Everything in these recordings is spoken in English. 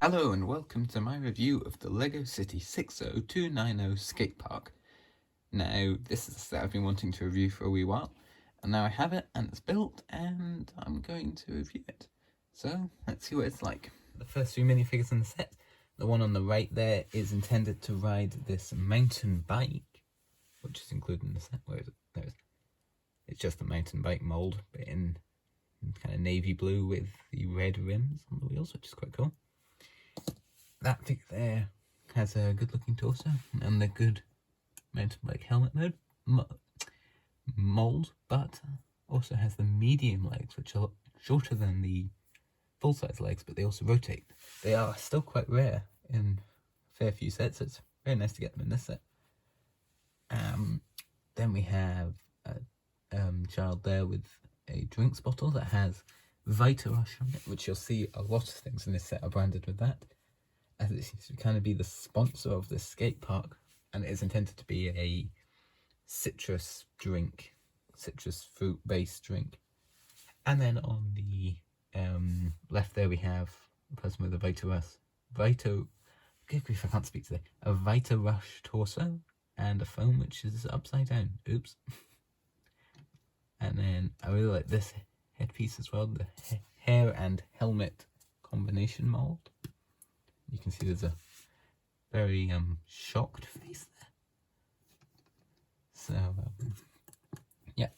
Hello and welcome to my review of the LEGO City 60290 skate park. Now, this is a set I've been wanting to review for a wee while, and now I have it and it's built and I'm going to review it. So, let's see what it's like. The first three minifigures in the set, the one on the right there is intended to ride this mountain bike, which is included in the set. Where is it? There it is. It's just a mountain bike mould, but in kind of navy blue with the red rims on the wheels, which is quite cool. That figure there has a good looking torso and the good mountain bike helmet mould, but also has the medium legs, which are shorter than the full size legs, but they also rotate. They are still quite rare in a fair few sets, so it's very nice to get them in this set. Then we have a child there with a drinks bottle that has Vita Rush on it, which you'll see a lot of things in this set are branded with that, as it seems to kind of be the sponsor of this skate park, and it is intended to be a citrus fruit based drink. And then on the left there we have a person with a Vita Rush torso and a phone which is upside down. Oops. And then I really like this headpiece as well, the hair and helmet combination mold. You can see there's a very shocked face there. So yeah,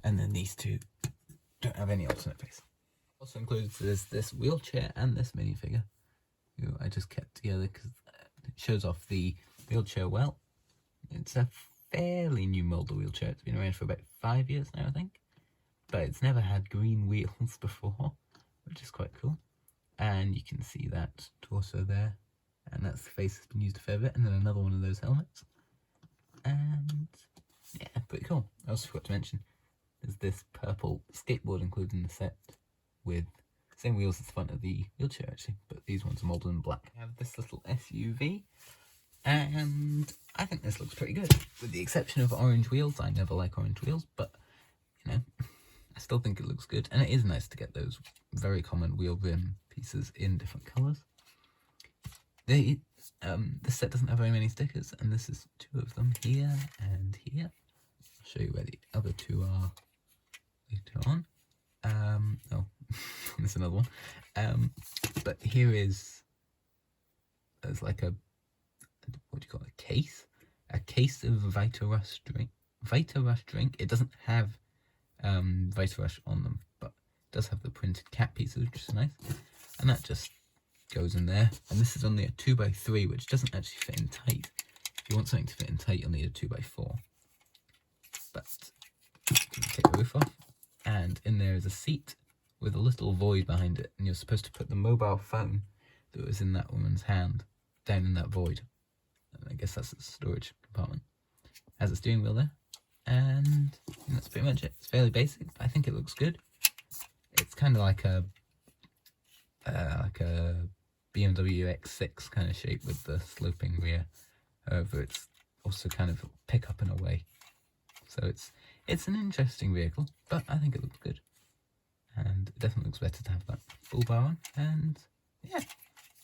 and then these two don't have any alternate face. Also included is this wheelchair and this minifigure, who I just kept together because it shows off the wheelchair well. It's a fairly new mold of wheelchair. It's been around for about 5 years now, I think, but it's never had green wheels before, which is quite cool. And you can see that torso there, and that's the face that's been used a fair bit, and then another one of those helmets. And yeah, pretty cool. I also forgot to mention there's this purple skateboard included in the set with the same wheels as the front of the wheelchair actually, but these ones are molded in black. I have this little SUV, and I think this looks pretty good, with the exception of orange wheels. I never like orange wheels, but you know, I still think it looks good, and it is nice to get those very common wheel rim pieces in different colours. This set doesn't have very many stickers, and this is two of them, here and here. I'll show you where the other two are later on. Oh, there's another one. But here is, there's like a, what do you call it, a case of Vita Rush drink. It doesn't have Vita Rush on them, but it does have the printed cat pieces, which is nice, and that just goes in there. And this is only a 2x3, which doesn't actually fit in tight. If you want something to fit in tight, you'll need a 2x4. But take the roof off, and in there is a seat with a little void behind it, and you're supposed to put the mobile phone that was in that woman's hand down in that void. And I guess that's the storage compartment. Has a steering wheel there, and that's pretty much it. It's fairly basic, but I think it looks good. It's kind of like a BMW X6 kind of shape with the sloping rear. However, it's also kind of pickup in a way. So it's an interesting vehicle, but I think it looks good. And it definitely looks better to have that full bar on. And yeah,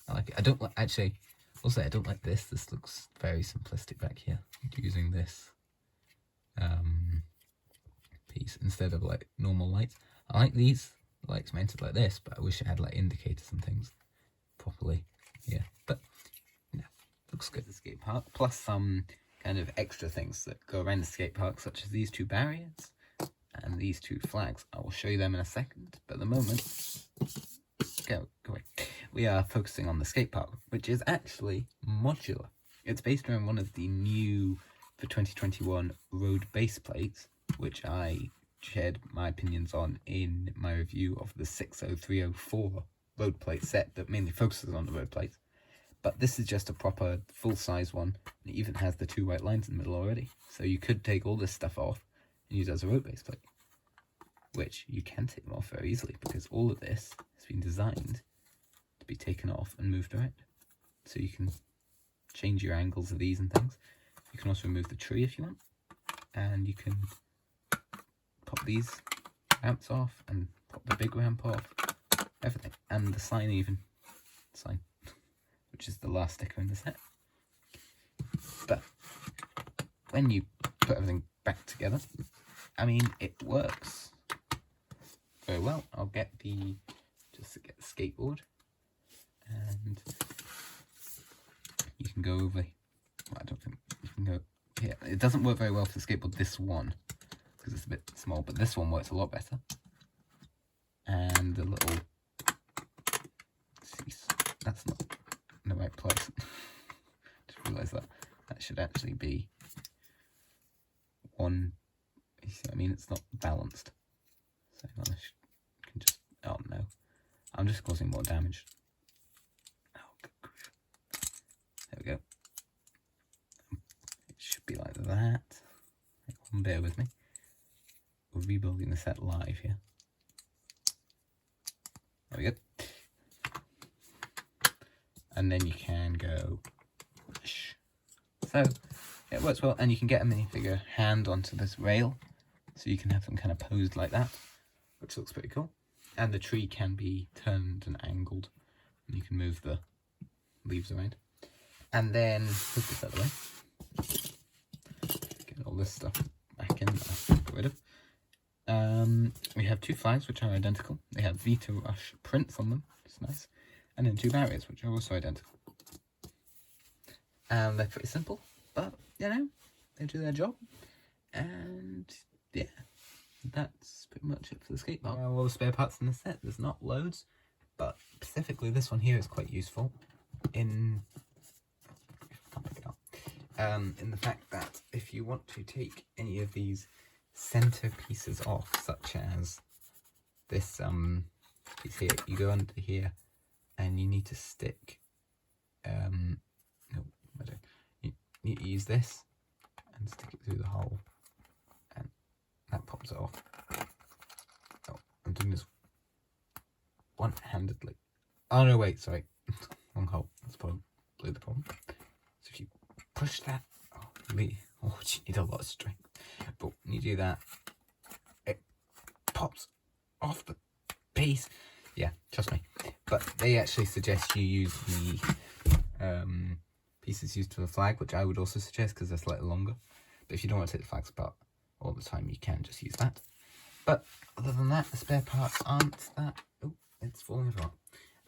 I like it. I don't like this. This looks very simplistic back here, using this piece instead of like normal lights. I like these lights mounted like this, but I wish it had like indicators and things properly. Yeah, but yeah, looks good. The skate park, plus some kind of extra things that go around the skate park, such as these two barriers and these two flags. I will show you them in a second, but at the moment, go away. We are focusing on the skate park, which is actually modular. It's based around one of the new, for 2021, road base plates, which I shared my opinions on in my review of the 60304 road plate set that mainly focuses on the road plates. But this is just a proper full-size one. It even has the two white lines in the middle already. So you could take all this stuff off and use it as a road base plate, which you can take them off very easily because all of this has been designed to be taken off and moved around. So you can change your angles of these and things. You can also remove the tree if you want, and you can pop these ramps off and pop the big ramp off, everything, and the sign even. Sign. which is the last sticker in the set. But when you put everything back together, I mean, it works very well. I'll get the skateboard, and you can go over. Well, I don't think you can go here. It doesn't work very well for the skateboard, this one, because it's a bit small, but this one works a lot better. And the little, that's not in the right place. Just realised that should actually be one. You see what I mean? It's not balanced. So I can just, oh no, I'm just causing more damage. Oh, good grief. There we go. It should be like that. Bear with me. We're rebuilding the set live here. There we go. And then you can go. So it works well, and you can get a minifigure hand onto this rail, so you can have them kind of posed like that, which looks pretty cool. And the tree can be turned and angled, and you can move the leaves around. And then put this out of the way. Get all this stuff back in that I got rid of. We have 2 flags which are identical. They have Vita Rush prints on them, which is nice. And then 2 barriers which are also identical. And they're pretty simple, but you know, they do their job. And yeah, that's pretty much it for the skate park. All the spare parts in the set, there's not loads, but specifically this one here is quite useful in the fact that if you want to take any of these center pieces off, such as this piece here, you go under here and you need to stick you need to use this and stick it through the hole, and that pops it off. Oh, I'm doing this one-handedly. Oh no, wait, sorry. Wrong hole. That's probably the problem. So if you push that, you need a lot of strength. But when you do that, it pops off the piece. Yeah, trust me. But they actually suggest you use the pieces used for the flag, which I would also suggest because they're slightly longer. But if you don't want to take the flags apart all the time, you can just use that. But other than that, the spare parts aren't that... Oh, it's falling apart.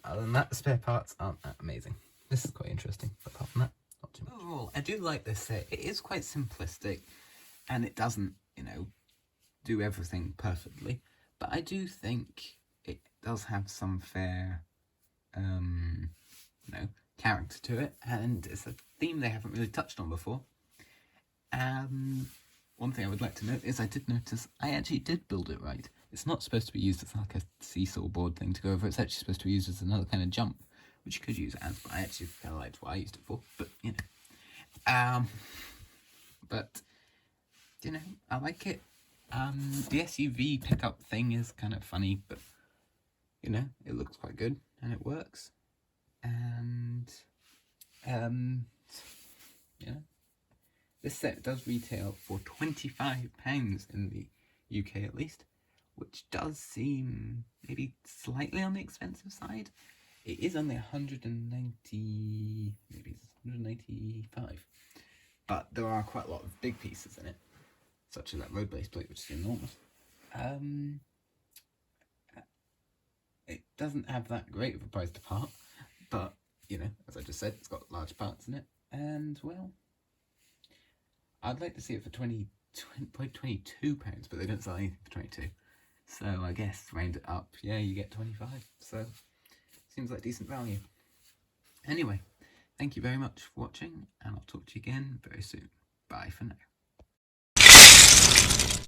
Other than that, the spare parts aren't that amazing. This is quite interesting, but apart from that, not too much. Overall, I do like this set. It is quite simplistic, and it doesn't, you know, do everything perfectly. But I do think it does have some fair, you know, character to it, and it's a theme they haven't really touched on before. One thing I would like to note is I did notice I actually did build it right. It's not supposed to be used as like a seesaw board thing to go over. It's actually supposed to be used as another kind of jump, which you could use it as, but I actually kind of liked what I used it for. But you know, but you know, I like it. The SUV pickup thing is kind of funny, but you know, it looks quite good and it works. And you know, this set does retail for £25 in the UK at least, which does seem maybe slightly on the expensive side. It is only 190, maybe it's 195, but there are quite a lot of big pieces in it, such as that road base plate, which is enormous. It doesn't have that great of a price to part, but you know, as I just said, it's got large parts in it, and well, I'd like to see it for £22, but they don't sell anything for 22. So I guess round it up, yeah, you get 25. So seems like decent value. Anyway, thank you very much for watching, and I'll talk to you again very soon. Bye for now.